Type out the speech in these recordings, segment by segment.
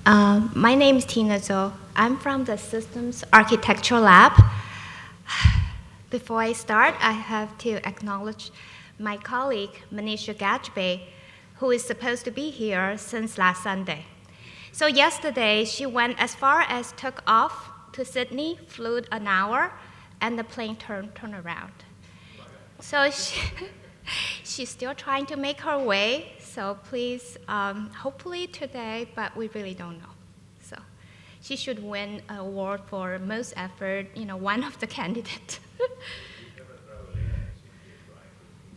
My name is Tina Zhou. I'm from the Systems Architecture Lab. Before I start, I have to acknowledge my colleague, Manisha Gajbe, who is supposed to be here since last Sunday. So yesterday, she went as far as took off to Sydney, flew an hour, and the plane turned around. So she's still trying to make her way, so please, hopefully today, but we really don't know. So she should win an award for most effort, one of the candidates.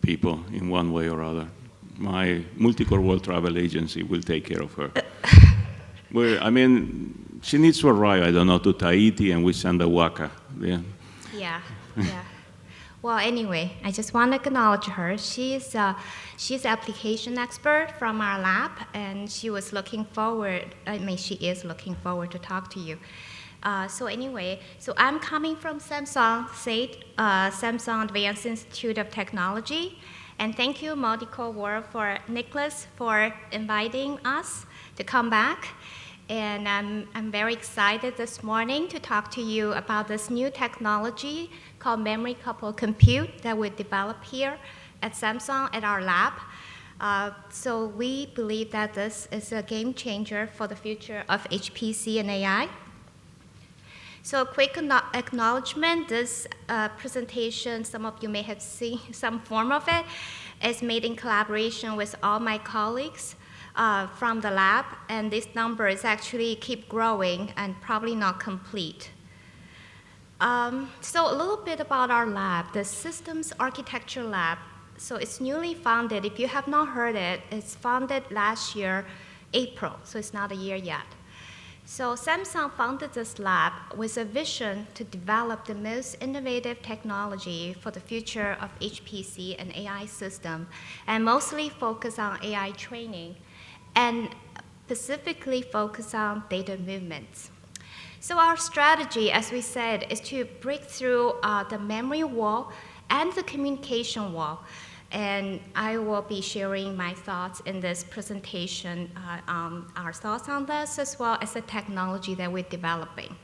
People in one way or other. My Multicore World Travel Agency will take care of her. She needs to arrive, I don't know, to Tahiti, and we send a waka. Yeah. Well, anyway, I just want to acknowledge her. She's an application expert from our lab, and she is looking forward to talk to you. So I'm coming from Samsung SAIT, Samsung Advanced Institute of Technology, and thank you, Multicore World, for Nicholas, for inviting us to come back. And I'm very excited this morning to talk to you about this new technology called memory coupled compute that we developed here at Samsung at our lab. So we believe that this is a game changer for the future of HPC and AI. So a quick acknowledgement, this presentation, some of you may have seen some form of it, is made in collaboration with all my colleagues from the lab, and this number is actually keep growing and probably not complete. So a little bit about our lab, the Systems Architecture Lab. So it's newly founded. If you have not heard it, it's founded last year, April, so it's not a year yet. So Samsung founded this lab with a vision to develop the most innovative technology for the future of HPC and AI system, and mostly focus on AI training, and specifically focus on data movements. So our strategy, as we said, is to break through the memory wall and the communication wall. And I will be sharing my thoughts in this presentation, our thoughts on this, as well as the technology that we're developing.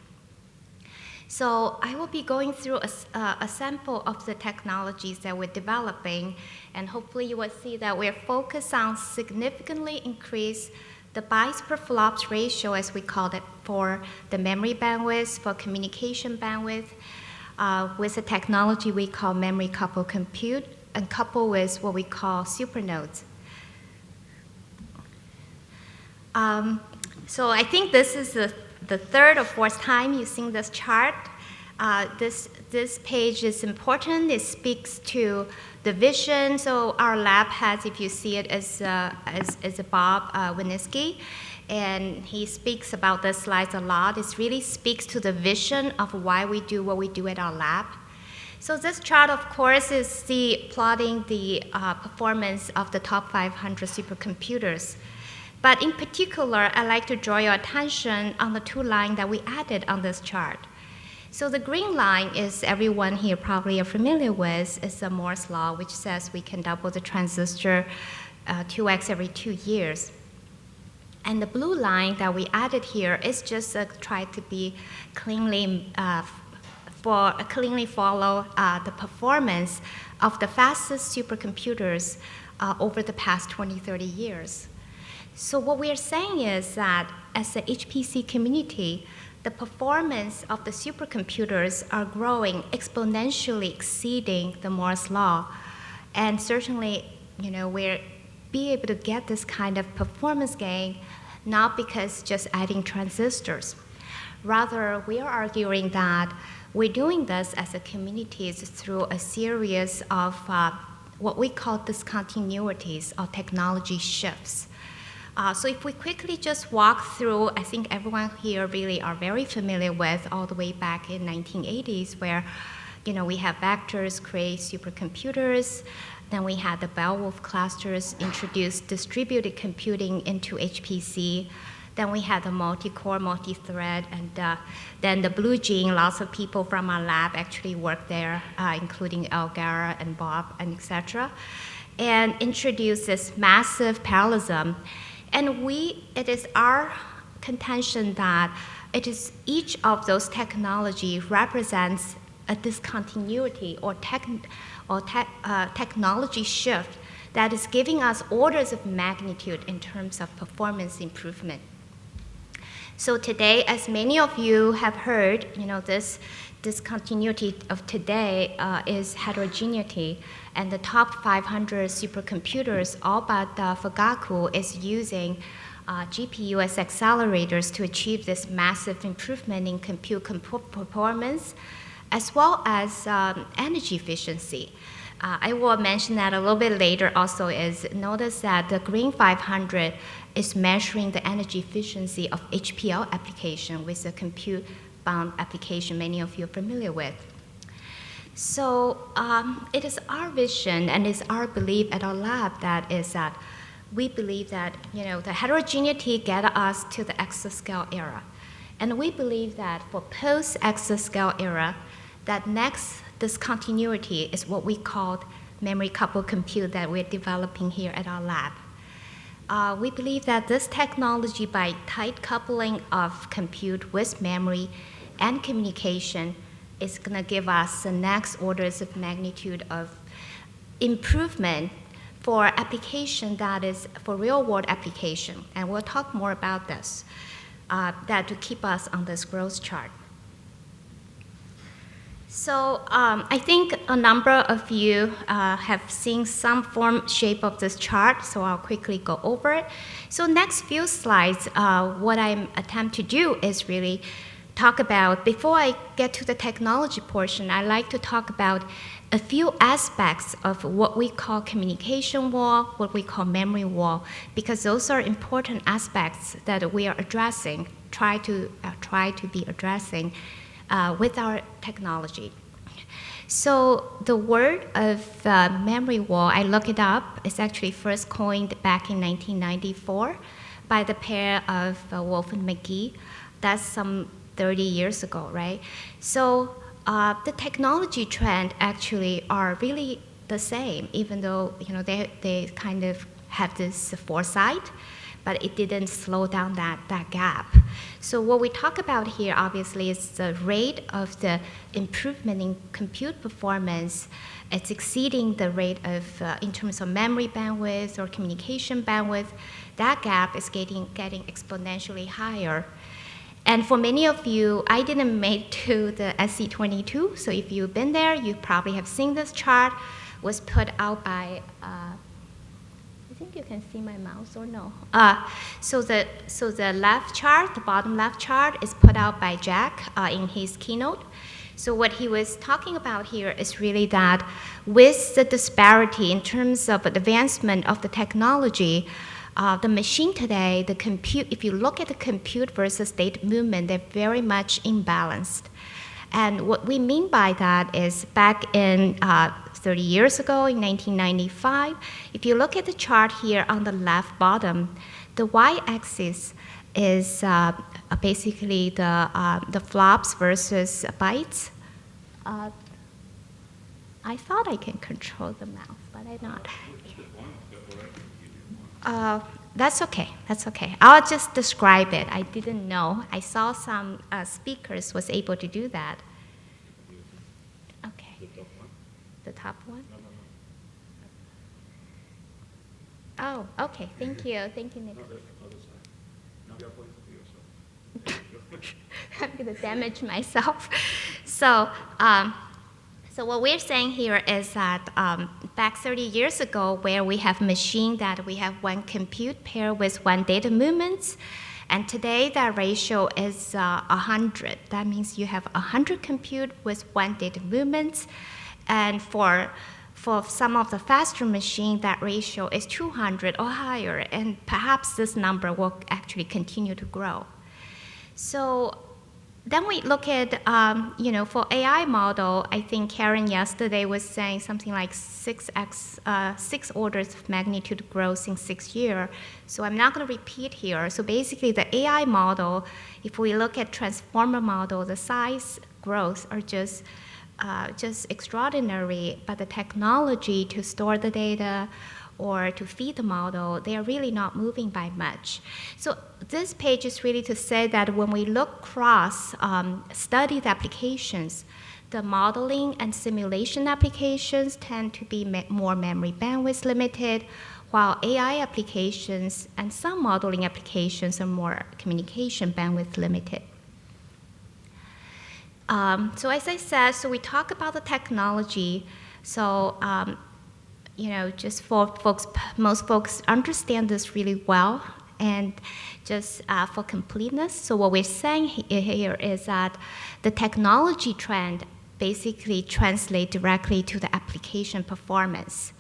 So I will be going through a sample of the technologies that we're developing, and hopefully you will see that we're focused on significantly increase the bytes per flops ratio, as we call it, for the memory bandwidth, for communication bandwidth, with a technology we call memory coupled compute, and coupled with what we call supernodes. So I think this is the third or fourth time you've seen this chart. This page is important. It speaks to the vision. So our lab has, if you see it, is Bob Winiski, and he speaks about this slides a lot. It really speaks to the vision of why we do what we do at our lab. So this chart, of course, is plotting the performance of the top 500 supercomputers. But in particular, I'd like to draw your attention on the two lines that we added on this chart. So the green line is everyone here probably are familiar with. It's the Moore's law, which says we can double the transistor 2x every 2 years. And the blue line that we added here is just try to be cleanly follow the performance of the fastest supercomputers over the past 20, 30 years. So what we are saying is that as the HPC community, the performance of the supercomputers are growing exponentially, exceeding the Moore's law. And certainly, we're be able to get this kind of performance gain not because just adding transistors. Rather, we are arguing that we're doing this as a community through a series of what we call discontinuities or technology shifts. So if we quickly just walk through, I think everyone here really are very familiar with all the way back in 1980s where we have vectors create supercomputers. Then we had the Beowulf clusters introduce distributed computing into HPC. Then we had the multi-core, multi-thread, and then the blue gene, lots of people from our lab actually worked there, including Elgara and Bob, and et cetera, and introduced this massive parallelism. And it is our contention that it is each of those technology represents a discontinuity or technology shift that is giving us orders of magnitude in terms of performance improvement. So today, as many of you have heard, this discontinuity of today is heterogeneity, and the top 500 supercomputers, all but Fugaku, is using GPU as accelerators to achieve this massive improvement in compute performance, as well as energy efficiency. I will mention that a little bit later also is notice that the Green 500 is measuring the energy efficiency of HPL application with a compute-bound application many of you are familiar with. So it is our vision and it's our belief at our lab that we believe that the heterogeneity get us to the exascale era. And we believe that for post-exascale era, that next discontinuity is what we call memory coupled compute that we're developing here at our lab. We believe that this technology, by tight coupling of compute with memory and communication, is going to give us the next orders of magnitude of improvement for application that is for real-world application. And we'll talk more about this, that to keep us on this growth chart. So I think a number of you have seen some form, shape of this chart, so I'll quickly go over it. So next few slides, what I'm attempt to do is really talk about, before I get to the technology portion, I like to talk about a few aspects of what we call communication wall, what we call memory wall, because those are important aspects that we are addressing, try to be addressing with our technology. So the word of memory wall, I look it up, it's actually first coined back in 1994 by the pair of Wolf and McGee. That's some 30 years ago, right? So the technology trend actually are really the same, even though they kind of have this foresight, but it didn't slow down that gap. So what we talk about here, obviously, is the rate of the improvement in compute performance. It's exceeding the rate of, in terms of memory bandwidth or communication bandwidth. That gap is getting exponentially higher. And for many of you, I didn't make to the SC22, so if you've been there, you probably have seen this chart. Was put out by, I think you can see my mouse or no. So the left chart, the bottom left chart, is put out by Jack in his keynote. So what he was talking about here is really that with the disparity in terms of advancement of the technology, the machine today, the compute, if you look at the compute versus data movement, they're very much imbalanced. And what we mean by that is back in 30 years ago, in 1995, if you look at the chart here on the left bottom, the y-axis is basically the flops versus bytes. I thought I can control the mouse, but I'm not. That's okay. That's okay. I'll just describe it. I didn't know. I saw some speakers was able to do that. Okay. The top one? Oh, okay. Thank you. Thank you, Nicholas. I'm going to damage myself. So what we're saying here is that back 30 years ago, where we have machine that we have one compute paired with one data movements, and today that ratio is 100. That means you have 100 compute with one data movements, and for some of the faster machine, that ratio is 200 or higher, and perhaps this number will actually continue to grow. So then we look at, for AI model, I think Karen yesterday was saying something like 6 orders of magnitude growth in 6 years. So I'm not going to repeat here. So basically the AI model, if we look at transformer model, the size growth are just extraordinary, but the technology to store the data or to feed the model, they are really not moving by much. So this page is really to say that when we look across studied applications, the modeling and simulation applications tend to be more memory bandwidth limited, while AI applications and some modeling applications are more communication bandwidth limited. So as I said, so we talk about the technology. So, just for folks, most folks understand this really well. And just for completeness, so what we're saying here is that the technology trend basically translates directly to the application performance.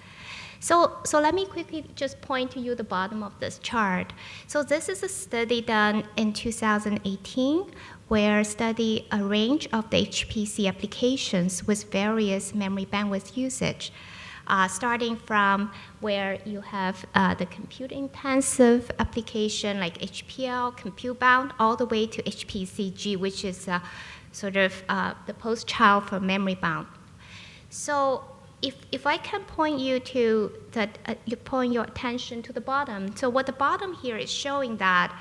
So let me quickly just point to you the bottom of this chart. So this is a study done in 2018 where study a range of the HPC applications with various memory bandwidth usage, starting from where you have the compute-intensive application like HPL, compute-bound, all the way to HPCG, which is sort of the post-child for memory-bound. So if I can point you to that, you point your attention to the bottom. So what the bottom here is showing that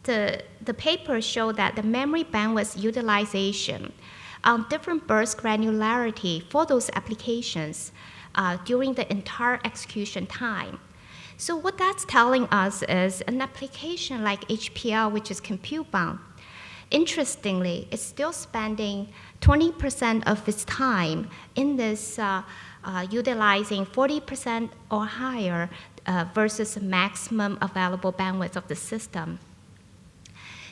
the paper showed that the memory bandwidth utilization on different burst granularity for those applications during the entire execution time. So what that's telling us is an application like HPL, which is compute-bound, interestingly, it's still spending 20% of its time in this utilizing 40% or higher versus the maximum available bandwidth of the system.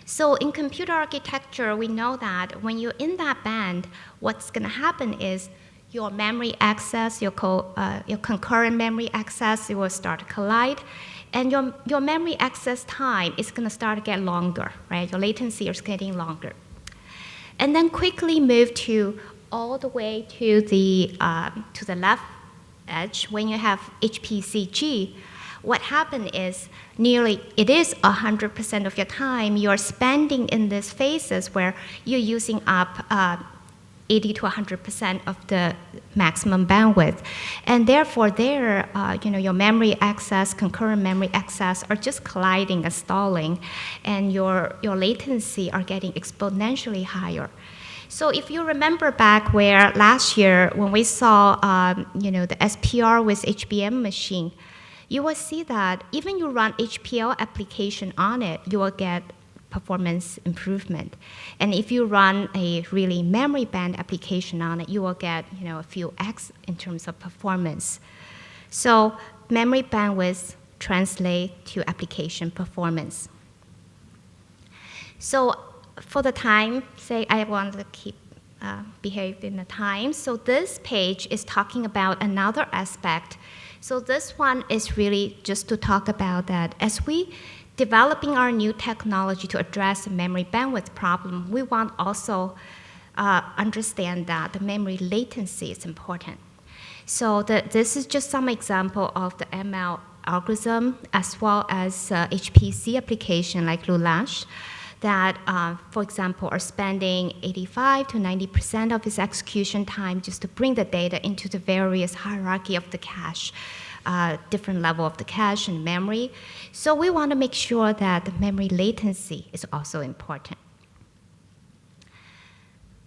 So in computer architecture, we know that when you're in that band, what's going to happen is your memory access, your concurrent memory access, it will start to collide. And your memory access time is going to start to get longer, right? Your latency is getting longer. And then quickly move to all the way to the left edge. When you have HPCG, what happened is it is 100% of your time you're spending in these phases where you're using up 80 to 100% of the maximum bandwidth. And therefore there, your memory access, concurrent memory access are just colliding and stalling, and your latency are getting exponentially higher. So if you remember back where last year when we saw the SPR with HBM machine, you will see that even you run HPL application on it, you will get performance improvement. And if you run a really memory band application on it, you will get a few X in terms of performance. So memory bandwidth translate to application performance. So for the time, say I want to keep behave in the time. So this page is talking about another aspect. So this one is really just to talk about that as we developing our new technology to address the memory bandwidth problem, we want also understand that the memory latency is important. So this is just some example of the ML algorithm as well as HPC application like Lulash that, for example, are spending 85 to 90% of its execution time just to bring the data into the various hierarchy of the cache, different level of the cache and memory. So we want to make sure that the memory latency is also important.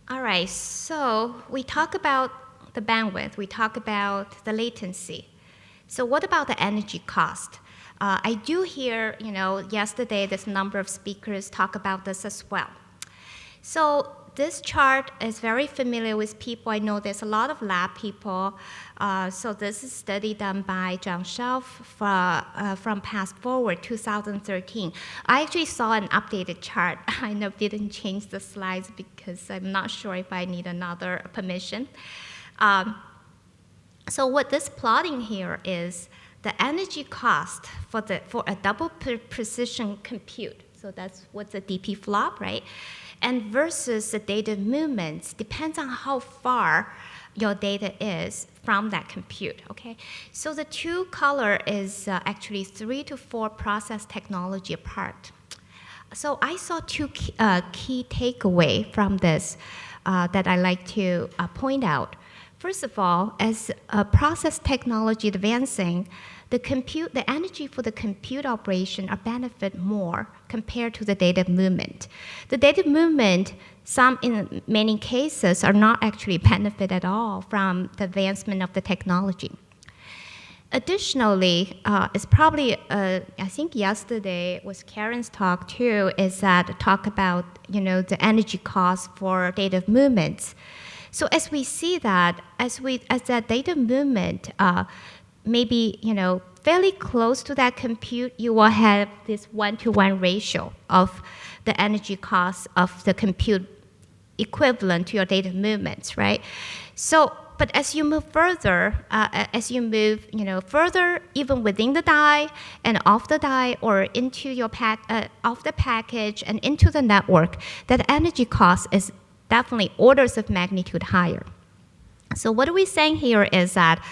All right, so we talk about the bandwidth, we talk about the latency. So what about the energy cost? I do hear, yesterday this number of speakers talk about this as well. So this chart is very familiar with people. I know there's a lot of lab people. So this is a study done by Zhang Shao from Path Forward 2013. I actually saw an updated chart. I didn't change the slides because I'm not sure if I need another permission. So what this plotting here is the energy cost for a double precision compute. So that's what's a DP flop, right? And versus the data movements depends on how far your data is from that compute, okay? So the two color is actually 3 to 4 process technology apart. So I saw two key takeaway from this that I like to point out. First of all, as process technology advancing, the energy for the compute operation are benefit more compared to the data movement. The data movement, in many cases, are not actually benefit at all from the advancement of the technology. Additionally, it's probably, I think yesterday was Karen's talk too, is that talk about, the energy cost for data movements. So as we see that, as that data movement maybe, fairly close to that compute, you will have this 1-to-1 ratio of the energy cost of the compute equivalent to your data movements, right? So, but as you move further, further even within the die and off the die or into your off the package and into the network, that energy cost is definitely orders of magnitude higher. So what we're saying here is that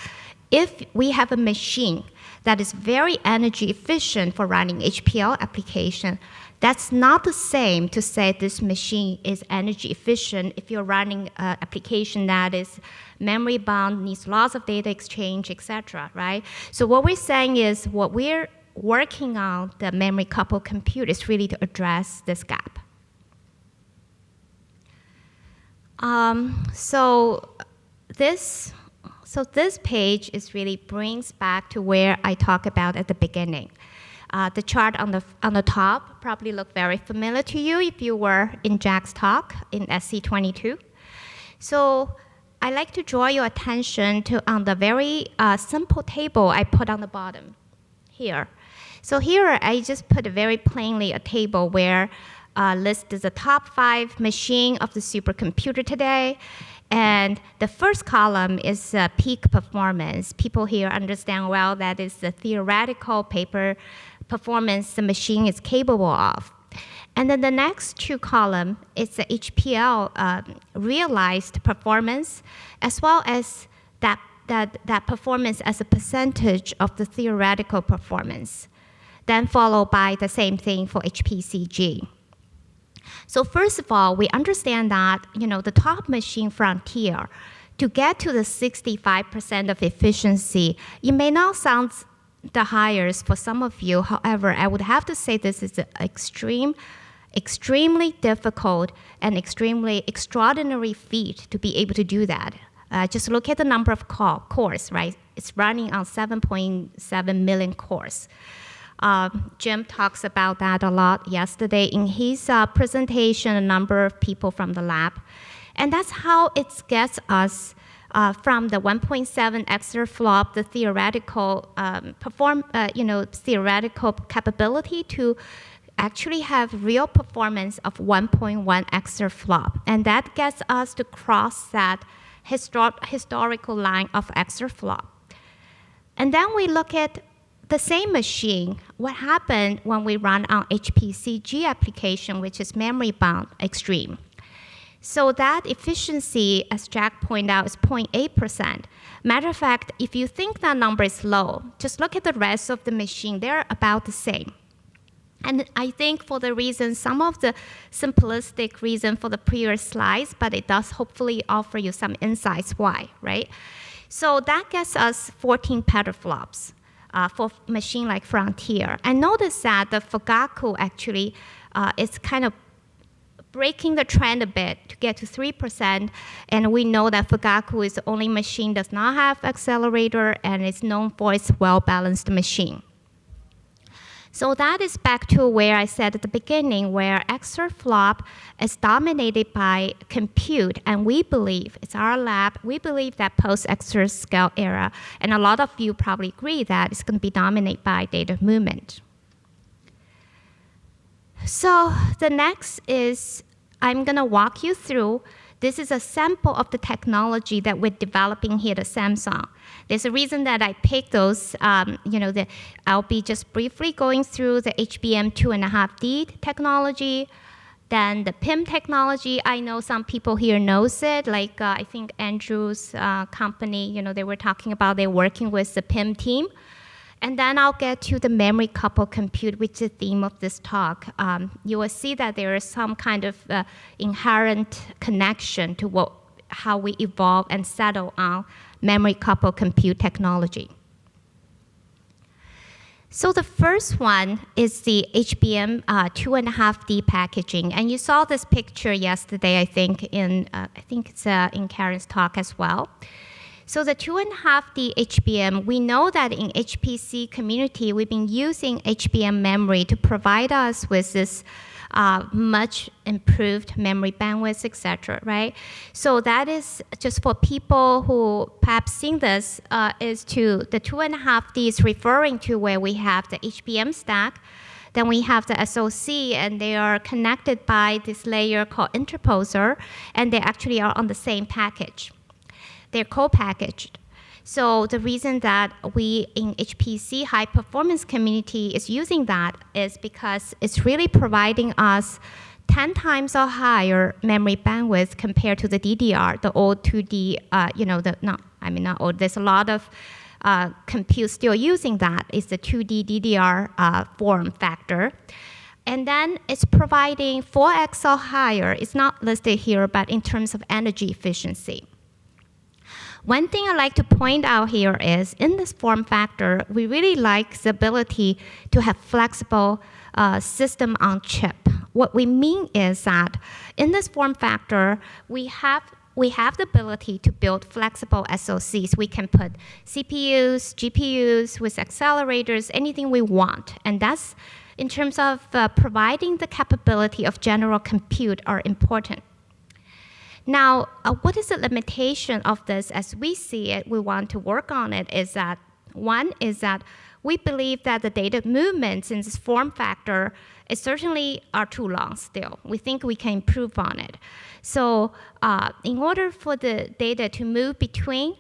if we have a machine that is very energy efficient for running HPL application, that's not the same to say this machine is energy efficient if you're running an application that is memory bound, needs lots of data exchange, etc., right? So what we're saying is what we're working on, the memory coupled compute, is really to address this gap. So this page really brings back to where I talked about at the beginning. The chart on the top probably looked very familiar to you if you were in Jack's talk in SC22. So I like to draw your attention to on the very simple table I put on the bottom here. So here I just put very plainly a table where lists the top 5 machine of the supercomputer today. And the first column is peak performance. People here understand well that is the theoretical paper performance the machine is capable of. And then the next 2 columns is the HPL realized performance, as well as that performance as a percentage of the theoretical performance. Then followed by the same thing for HPCG. So first of all, we understand that the top machine frontier, to get to the 65% of efficiency, it may not sound the highest for some of you. However, I would have to say this is an extremely difficult and extremely extraordinary feat to be able to do that. Just look at the number of cores, right? It's running on 7.7 million cores. Jim talks about that a lot yesterday in his presentation, a number of people from the lab. And that's how it gets us from the 1.7 exaflop, the theoretical theoretical capability to actually have real performance of 1.1 exaflop. And that gets us to cross that historical line of exaflop. And then we look at the same machine, what happened when we run on HPCG application, which is memory bound extreme. So that efficiency, as Jack pointed out, is 0.8%. Matter of fact, if you think that number is low, just look at the rest of the machine. They're about the same. And I think for the reason, some of the simplistic reason for the previous slides, but it does hopefully offer you some insights why, right? So that gets us 14 petaflops. For machine like Frontier. And notice that the Fugaku actually is kind of breaking the trend a bit to get to 3%. And we know that Fugaku is the only machine that does not have accelerator and is known for its well-balanced machine. So that is back to where I said at the beginning, where exaflop is dominated by compute, and we believe, it's our lab, we believe that post-Exascale era, and a lot of you probably agree that it's going to be dominated by data movement. So the next is, I'm going to walk you through. This is a sample of the technology that we're developing here at Samsung. There's a reason that I picked those. I'll be just briefly going through the HBM 2.5D technology, then the PIM technology. I know some people here knows it, like I think Andrew's company, they were talking about they're working with the PIM team. And then I'll get to the memory coupled compute, which is the theme of this talk. You will see that there is some kind of inherent connection to what how we evolve and settle on memory-coupled compute technology. So the first one is the HBM 2.5D packaging, and you saw this picture yesterday. I think it's in Karen's talk as well. So the 2.5D HBM, we know that in HPC community, we've been using HBM memory to provide us with this much improved memory bandwidth, etc. Right? So that is just for people who perhaps seen this, is to the 2.5D is referring to where we have the HBM stack, then we have the SoC, and they are connected by this layer called interposer, and they actually are on the same package. They're co-packaged. So the reason that we in HPC high performance community is using that is because it's really providing us 10 times or higher memory bandwidth compared to the DDR, the old 2D, not old, there's a lot of compute still using that, is the 2D DDR form factor. And then it's providing 4x or higher. It's not listed here, but in terms of energy efficiency. One thing I like to point out here is in this form factor, we really like the ability to have flexible system on chip. What we mean is that in this form factor, we have the ability to build flexible SoCs. We can put CPUs, GPUs with accelerators, anything we want. And that's in terms of providing the capability of general compute are important. Now, what is the limitation of this as we see it? We want to work on it is that, one is that we believe that the data movements in this form factor is certainly are too long still. We think we can improve on it. So in order for the data to move between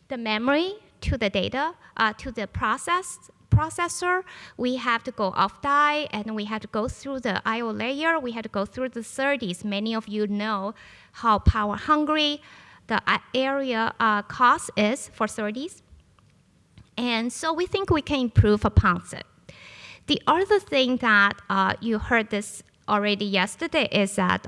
the memory to the data, to the processor, we have to go off die, and we have to go through the I/O layer. We have to go through the SerDes. Many of you know how power hungry the area cost is for SerDes. And so we think we can improve upon it. The other thing that you heard this already yesterday is that,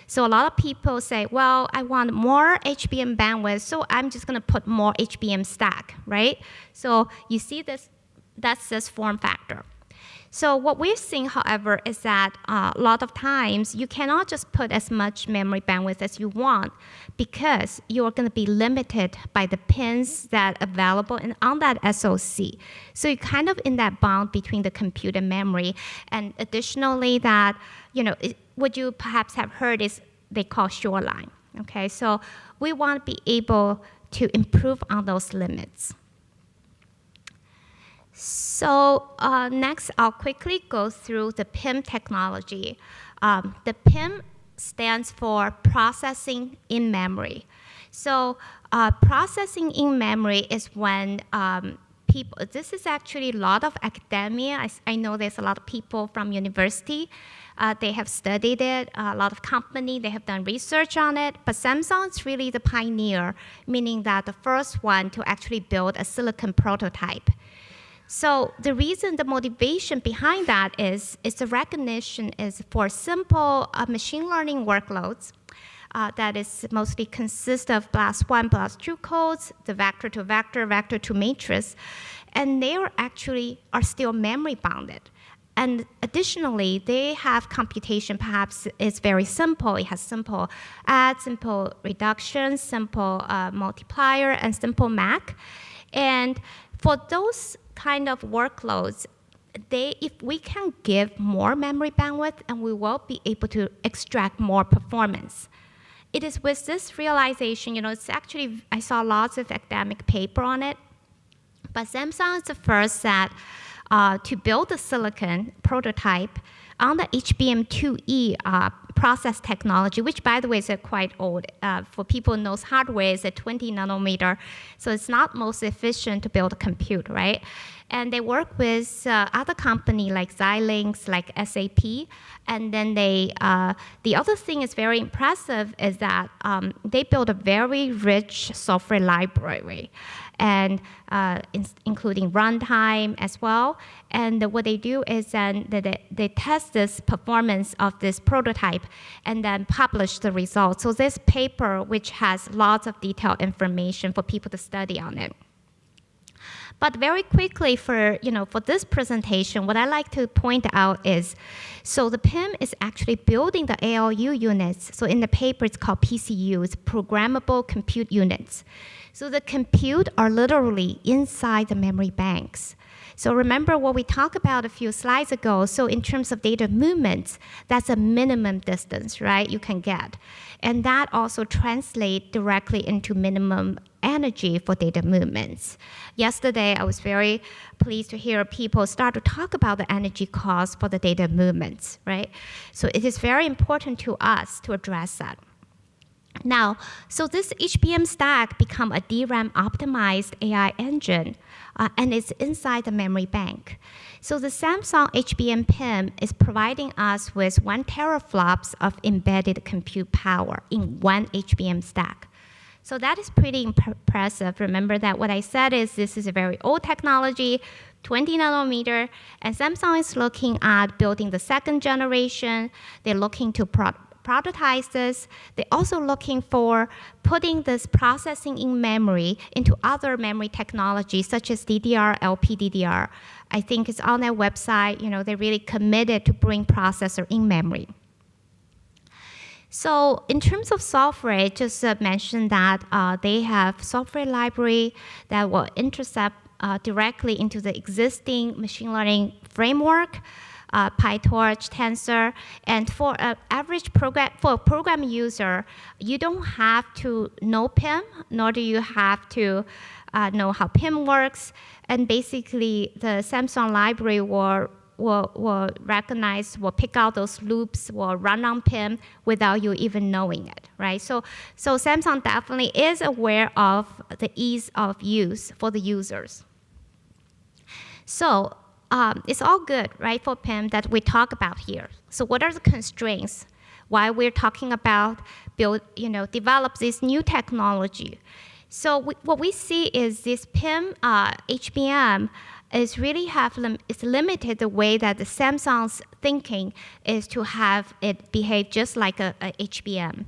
so a lot of people say, well, I want more HBM bandwidth, so I'm just going to put more HBM stack, right? So you see this, that's this form factor. So what we're seeing, however, is that a lot of times you cannot just put as much memory bandwidth as you want because you're going to be limited by the pins that are available on that SoC. So you're kind of in that bound between the compute and memory. And additionally, that what you perhaps have heard is they call shoreline. Okay, so we want to be able to improve on those limits. So next, I'll quickly go through the PIM technology. The PIM stands for processing in memory. So processing in memory is when this is actually a lot of academia. I know there's a lot of people from university. They have studied it. A lot of company, they have done research on it. But Samsung is really the pioneer, meaning that the first one to actually build a silicon prototype. So the reason, the motivation behind that is the recognition is for simple machine learning workloads that is mostly consist of BLAS1, BLAS2 codes, the vector to vector, vector to matrix, and they are still memory bounded. And additionally, they have computation, perhaps it's very simple. It has simple add, simple reduction, simple multiplier, and simple MAC. And for those kind of workloads, if we can give more memory bandwidth, and we will be able to extract more performance. It is with this realization, it's actually, I saw lots of academic paper on it, but Samsung is the first that to build the silicon prototype on the HBM2E process technology, which by the way is quite old. For people who knows hardware, it's a 20 nanometer, so it's not most efficient to build a compute, right? And they work with other company like Xilinx, like SAP, and then the other thing is very impressive is that they build a very rich software library. and including runtime as well. And what they do is then they test this performance of this prototype and then publish the results. So this paper, which has lots of detailed information for people to study on it. But very quickly for this presentation, what I like to point out is, so the PIM is actually building the ALU units. So in the paper, it's called PCUs, programmable compute units. So the compute are literally inside the memory banks. So remember what we talked about a few slides ago. So in terms of data movements, that's a minimum distance, right, you can get. And that also translates directly into minimum energy for data movements. Yesterday, I was very pleased to hear people start to talk about the energy cost for the data movements, right? So it is very important to us to address that. Now, so this HBM stack become a DRAM optimized AI engine, and it's inside the memory bank. So the Samsung HBM PIM is providing us with 1 teraflops of embedded compute power in one HBM stack. So that is pretty impressive. Remember that what I said is this is a very old technology, 20 nanometer, and Samsung is looking at building the second generation. They're looking to prototype this. They're also looking for putting this processing in memory into other memory technologies such as DDR, LPDDR. I think it's on their website. They're really committed to bring processor in memory. So in terms of software, I just mentioned that they have software library that will intercept directly into the existing machine learning framework, PyTorch, Tensor, and for an average program user, you don't have to know PIM, nor do you have to know how PIM works. And basically, the Samsung library will recognize, will pick out those loops, will run on PIM without you even knowing it, right? So Samsung definitely is aware of the ease of use for the users. So it's all good, right, for PIM that we talk about here. So what are the constraints? Why we're talking about develop this new technology? So what we see is this PIM HBM is really it's limited the way that the Samsung's thinking is to have it behave just like a HBM.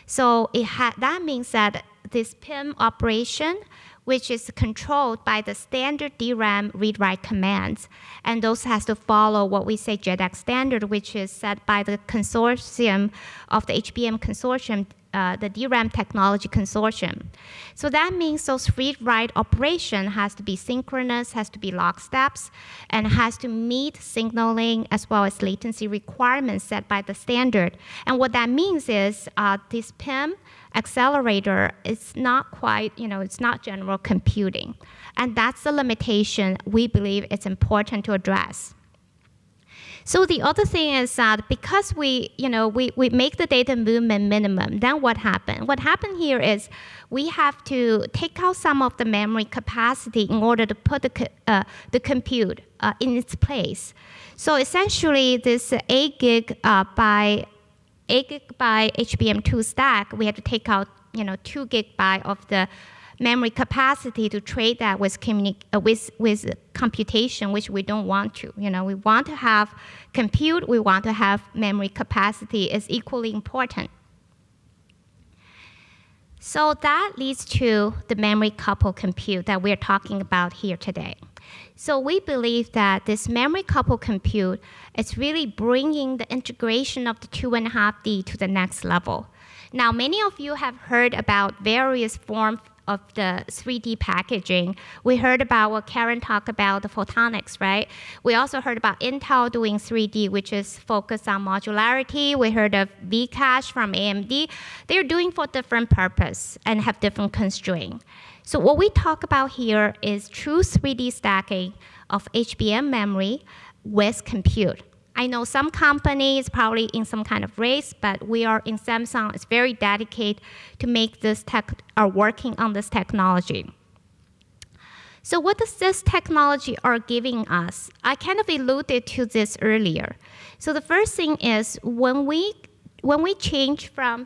So that means that this PIM operation, which is controlled by the standard DRAM read-write commands, and those has to follow what we say JEDEC standard, which is set by the consortium of the HBM consortium, the DRAM Technology Consortium. So that means those read-write operation has to be synchronous, has to be locksteps, and has to meet signaling as well as latency requirements set by the standard. And what that means is this PIM accelerator is not quite, it's not general computing. And that's the limitation we believe it's important to address. So the other thing is that because we make the data movement minimum, then what happened? What happened here is we have to take out some of the memory capacity in order to put the compute in its place. So essentially, this 8 gig by HBM2 stack, we have to take out 2 gigabyte of the memory capacity to trade that with computation, which we don't want to. We want to have compute, we want to have memory capacity is equally important. So that leads to the memory coupled compute that we're talking about here today. So we believe that this memory coupled compute is really bringing the integration of the 2.5D to the next level. Now, many of you have heard about various forms of the 3D packaging. We heard about what Karen talked about, the photonics, right? We also heard about Intel doing 3D, which is focused on modularity. We heard of Vcache from AMD. They're doing for different purpose and have different constraints. So what we talk about here is true 3D stacking of HBM memory with compute. I know some companies probably in some kind of race, but we are in Samsung, it's very dedicated to make this are working on this technology. So what does this technology are giving us? I kind of alluded to this earlier. So the first thing is when we change from,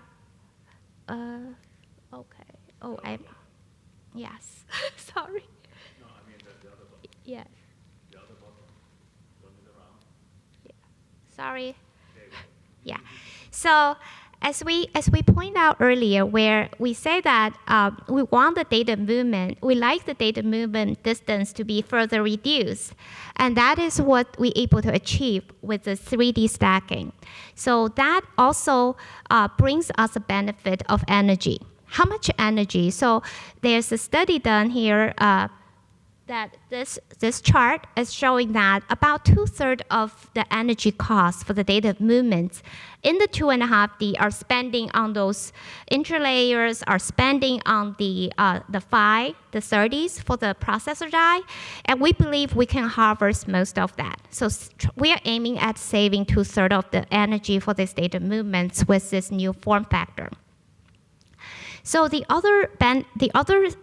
yes. Sorry. No, I mean the other button. Yeah. The other button. Turn it around. Sorry. There you go. Yeah. So as we point out earlier, where we say that we want the data movement, we like the data movement distance to be further reduced, and that is what we're able to achieve with the 3D stacking. So that also brings us a benefit of energy. How much energy? So there's a study done here. That this chart is showing that about 2/3 of the energy costs for the data movements in the 2.5D are spending on those interlayers, are spending on the PHY, the 30s for the processor die, and we believe we can harvest most of that. So we are aiming at saving 2/3 of the energy for these data movements with this new form factor. So the other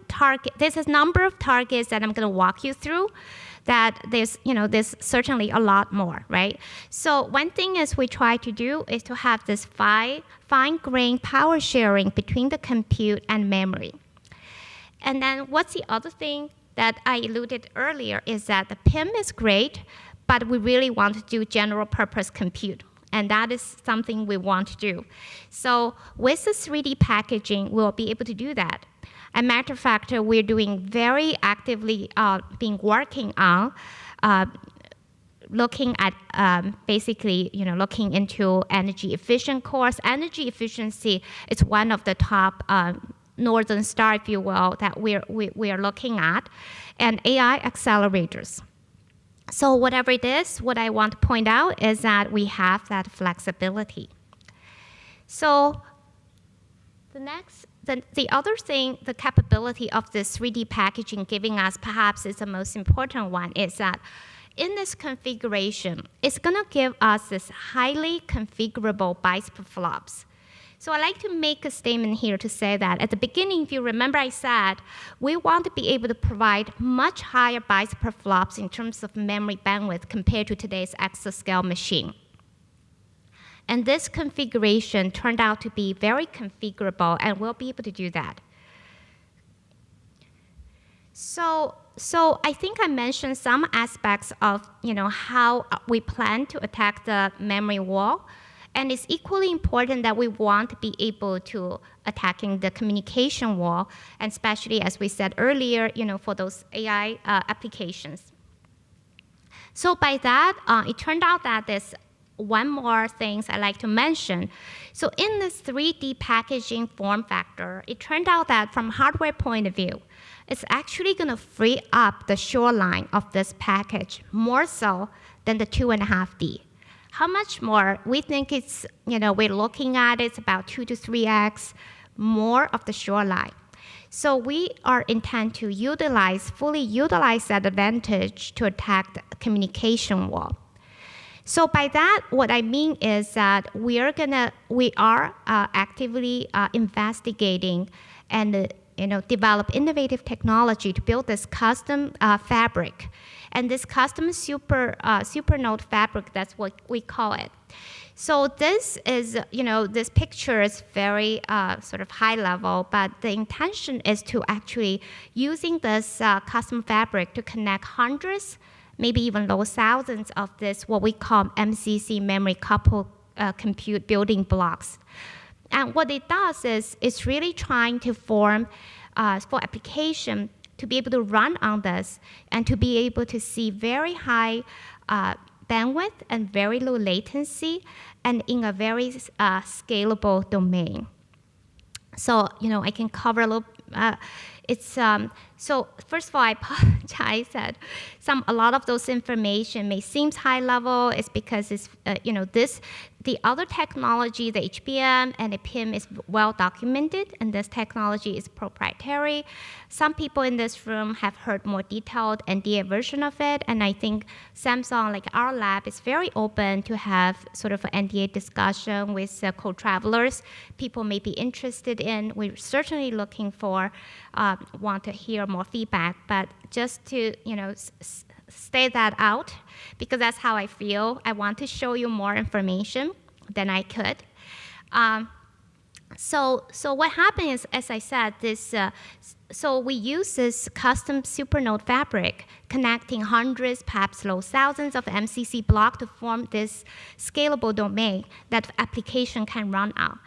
target, there's a number of targets that I'm going to walk you through. That there's certainly a lot more, right? So one thing is we try to do is to have this fine-grained power sharing between the compute and memory. And then what's the other thing that I alluded earlier is that the PIM is great, but we really want to do general purpose compute. And that is something we want to do. So with the 3D packaging, we'll be able to do that. As a matter of fact, we're doing very actively working on looking at basically, looking into energy efficient cores. Energy efficiency is one of the top northern star, if you will, that we are looking at, and AI accelerators. So whatever it is, what I want to point out is that we have that flexibility. So the other thing, the capability of this 3D packaging giving us perhaps is the most important one, is that in this configuration, it's going to give us this highly configurable bytes per flops. So I like to make a statement here to say that at the beginning, if you remember I said, we want to be able to provide much higher bytes per flops in terms of memory bandwidth compared to today's exascale machine. And this configuration turned out to be very configurable, and we'll be able to do that. So I think I mentioned some aspects of how we plan to attack the memory wall. And it's equally important that we want to be able to attacking the communication wall, and especially, as we said earlier, for those AI applications. So by that, it turned out that there's one more thing I'd like to mention. So in this 3D packaging form factor, it turned out that from hardware point of view, it's actually going to free up the shoreline of this package more so than the 2.5D. How much more? We think it's, we're looking at it's about 2 to 3x more of the shoreline. So we are intent to fully utilize that advantage to attack the communication wall. So by that, what I mean is that we are actively investigating and develop innovative technology to build this custom fabric. And this custom supernode fabric, that's what we call it. So this is, this picture is very sort of high level, but the intention is to actually using this custom fabric to connect hundreds, maybe even low thousands of this, what we call MCC memory coupled compute building blocks. And what it does is it's really trying to form for application to be able to run on this and to be able to see very high bandwidth and very low latency and in a very scalable domain. So, I can cover a little, so first of all, I apologize that a lot of those information may seem high level. It's because it's, the other technology, the HBM and the PIM is well documented, and this technology is proprietary. Some people in this room have heard more detailed NDA version of it, and I think Samsung, like our lab, is very open to have sort of an NDA discussion with co-travelers. People may be interested in. We're certainly looking for, want to hear more feedback, but just to, stay that out, because that's how I feel. I want to show you more information than I could. So what happens is, as I said, so we use this custom supernode fabric connecting hundreds, perhaps thousands of MCC blocks to form this scalable domain that application can run on.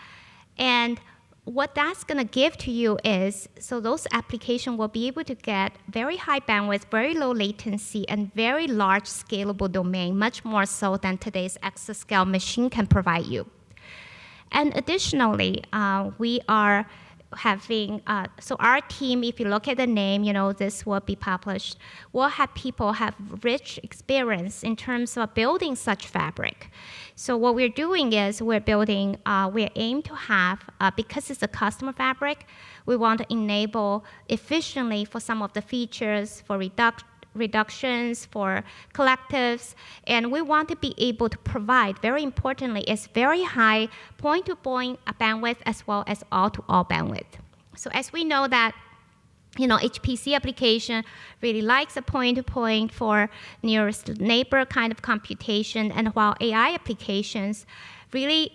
And what that's going to give to you is, so those applications will be able to get very high bandwidth, very low latency, and very large scalable domain, much more so than today's exascale machine can provide you. And additionally, we are having, so our team, if you look at the name, this will be published, will have people have rich experience in terms of building such fabric. So what we're doing is we aim to have, because it's a customer fabric, we want to enable efficiently for some of the features, for reductions, for collectives, and we want to be able to provide, very importantly, is very high point-to-point bandwidth as well as all-to-all bandwidth. So as we know that, HPC application really likes a point-to-point for nearest neighbor kind of computation, and while AI applications really,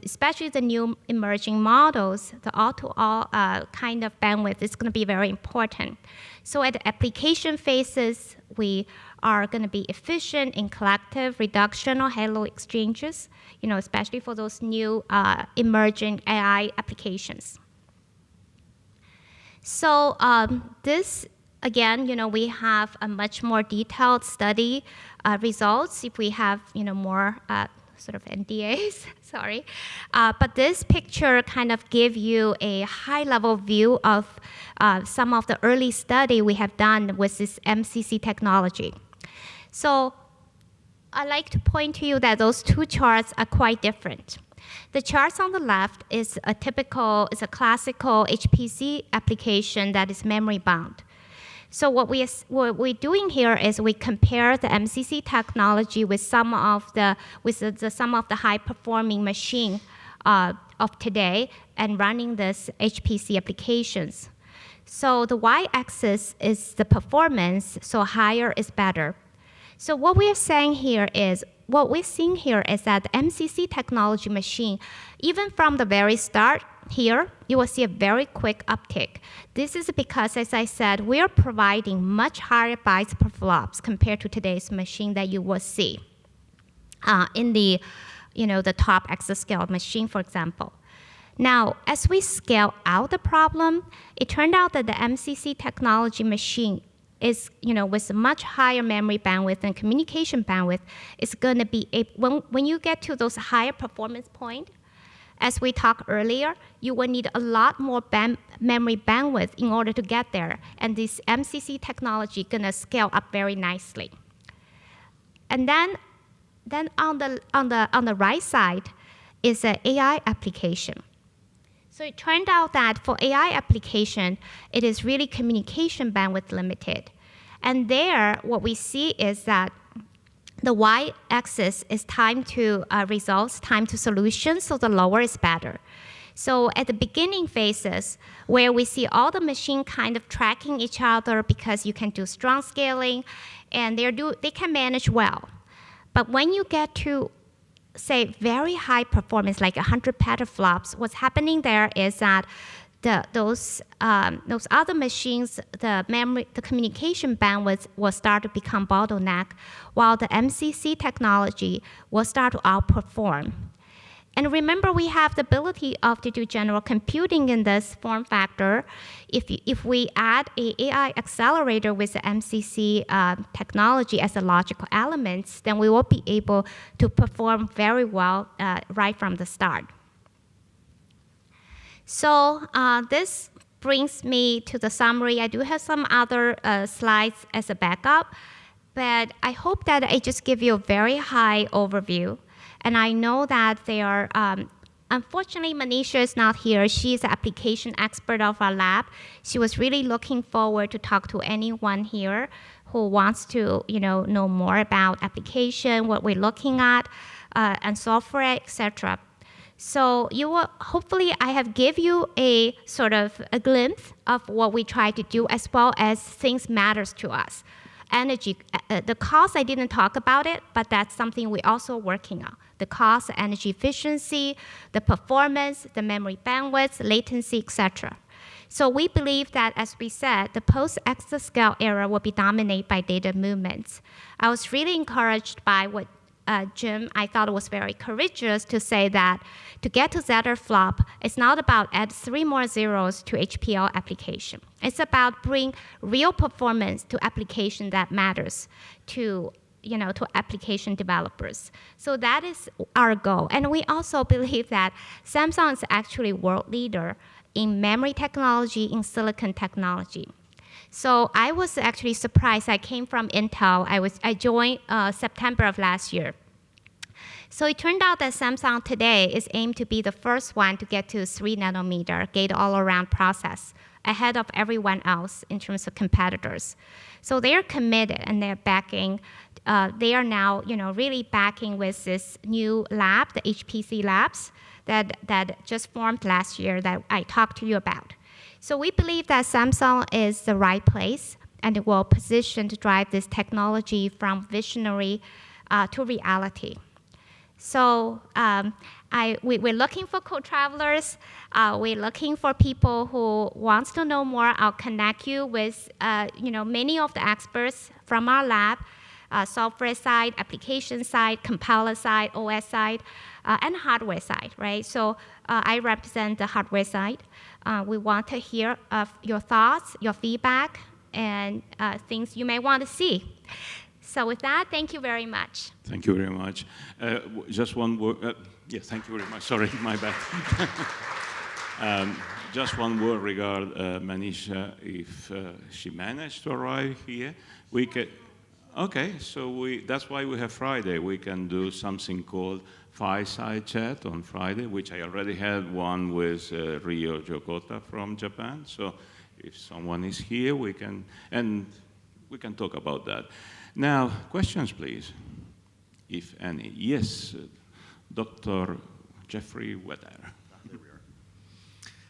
especially the new emerging models, the all-to-all kind of bandwidth is going to be very important. So at the application phases, we are going to be efficient in collective reduction or halo exchanges, especially for those new emerging AI applications. So this, again, we have a much more detailed study results if we have, more sort of NDAs, sorry. But this picture kind of give you a high-level view of some of the early study we have done with this MCC technology. So I like to point to you that those two charts are quite different. The charts on the left is a classical HPC application that is memory bound. So what we're doing here is we compare the MCC technology with some of the high performing machine of today and running this HPC applications. So the y-axis is the performance, so higher is better. So what we're seeing here is that the MCC technology machine, even from the very start here, you will see a very quick uptick. This is because, as I said, we are providing much higher bytes per flops compared to today's machine that you will see in the top exascale machine, for example. Now, as we scale out the problem, it turned out that the MCC technology machine is, with much higher memory bandwidth and communication bandwidth, is going to be, when you get to those higher performance point, as we talked earlier, you will need a lot more memory bandwidth in order to get there. And this MCC technology is going to scale up very nicely. And then on the right side is an AI application. So it turned out that for AI application, it is really communication bandwidth limited. And there, what we see is that the y-axis is time to results, time to solution, so the lower is better. So at the beginning phases, where we see all the machine kind of tracking each other because you can do strong scaling, and they can manage well. But when you get to, say, very high performance, like 100 petaflops, what's happening there is that those other machines, the communication bandwidth will start to become bottleneck, while the MCC technology will start to outperform. And remember, we have the ability to do general computing in this form factor. If we add an AI accelerator with the MCC technology as a logical element, then we will be able to perform very well right from the start. So this brings me to the summary. I do have some other slides as a backup, but I hope that I just give you a very high overview. And I know that they are, unfortunately, Manisha is not here. She's the application expert of our lab. She was really looking forward to talk to anyone here who wants to, know more about application, what we're looking at, and software, etc. So hopefully I have give you a sort of a glimpse of what we try to do, as well as things matters to us. Energy the cost, I didn't talk about it, but that's something we're also working on. The cost, energy efficiency, the performance, the memory bandwidth, latency, etc. So we believe that, as we said, the post-exascale era will be dominated by data movements. I was really encouraged by what Jim, I thought it was very courageous to say that to get to Zetterflop, it's not about add 3 more zeros to HPL application. It's about bring real performance to application that matters to application developers. So that is our goal. And we also believe that Samsung is actually world leader in memory technology, in silicon technology. So I was actually surprised. I came from Intel. I joined September of last year. So it turned out that Samsung today is aimed to be the first one to get to 3 nanometer gate-all-around process ahead of everyone else in terms of competitors. So they're committed and they're backing. They are now, really backing with this new lab, the HPC labs that just formed last year that I talked to you about. So we believe that Samsung is the right place and it will position to drive this technology from visionary to reality. So we're looking for co-travelers. We're looking for people who wants to know more. I'll connect you with many of the experts from our lab, software side, application side, compiler side, OS side, and hardware side, right? So I represent the hardware side. We want to hear your thoughts, your feedback, and things you may want to see. So with that, thank you very much. Thank you very much. Just one word. Yes, thank you very much. Sorry, my bad. Just one word regarding Manisha. If she managed to arrive here, we can. Okay, so that's why we have Friday. We can do something called fireside chat on Friday, which I already had one with Ryo Jokota from Japan. So if someone is here, we can talk about that. Now, questions, please, if any. Yes, Dr. Jeffrey Wetter. There we are.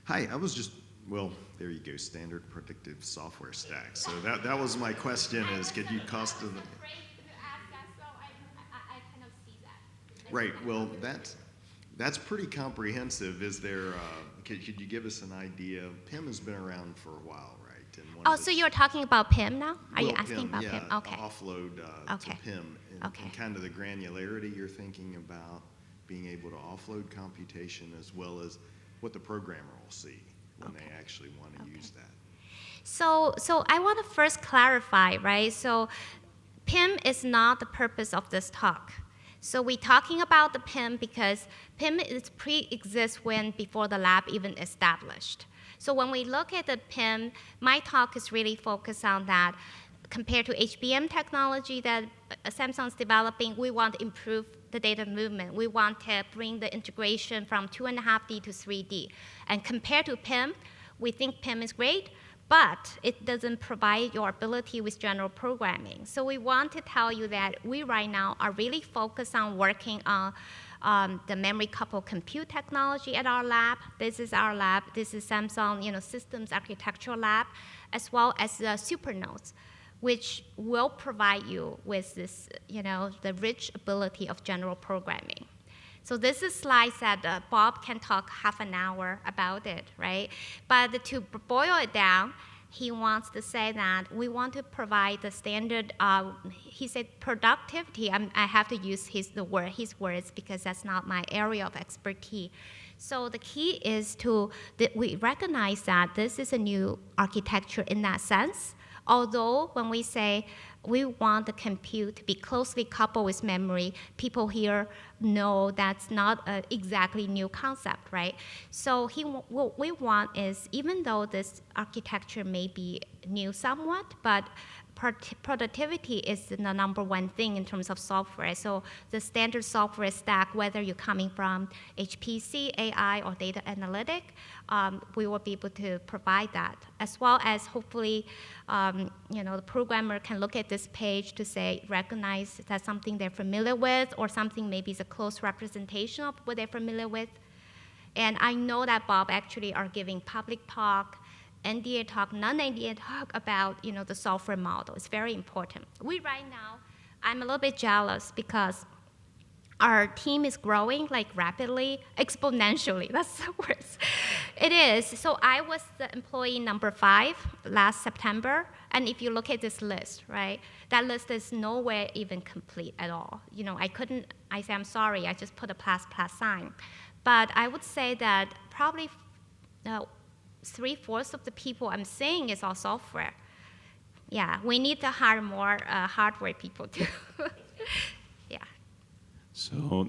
Hi, I was just, well, there you go, standard predictive software stack. So that was my question is, could you cost of the... Right, well, that's pretty comprehensive. Is there, could you give us an idea? PIM has been around for a while, right? And so you're talking about PIM now? Are you asking PIM, about yeah, PIM? Okay. Offload to PIM and kind of the granularity you're thinking about being able to offload computation as well as what the programmer will see when they actually want to use that. So I want to first clarify, right? So PIM is not the purpose of this talk. So we're talking about the PIM because PIM is pre-exists before the lab even established. So when we look at the PIM, my talk is really focused on that. Compared to HBM technology that Samsung's developing, we want to improve the data movement. We want to bring the integration from 2.5D to 3D. And compared to PIM, we think PIM is great, but it doesn't provide your ability with general programming. So we want to tell you that we right now are really focused on working on the memory coupled compute technology at our lab. This is our lab. This is Samsung systems architecture lab, as well as the supernodes, which will provide you with this, the rich ability of general programming. So this is slides that Bob can talk half an hour about it, right? But to boil it down, he wants to say that we want to provide the standard, he said productivity. I have to use his words because that's not my area of expertise. So the key is that we recognize that this is a new architecture in that sense. Although when we say we want the compute to be closely coupled with memory, people here know that's not an exactly new concept, right? So what we want is, even though this architecture may be new somewhat, but productivity is the number one thing in terms of software. So the standard software stack, whether you're coming from HPC, AI, or data analytic, we will be able to provide that, as well as hopefully, the programmer can look at this page to say, recognize that's something they're familiar with, or something maybe is a close representation of what they're familiar with. And I know that Bob actually are giving public talk NDA talk, non-NDA talk about the software model. It's very important. Right now, I'm a little bit jealous because our team is growing like rapidly, exponentially. That's the word. It is. So I was the employee number 5 last September, and if you look at this list, right, that list is nowhere even complete at all. I say, I'm sorry, I just put a plus sign. But I would say that probably 3/4 of the people I'm seeing is all software. Yeah, we need to hire more hardware people too. Yeah. So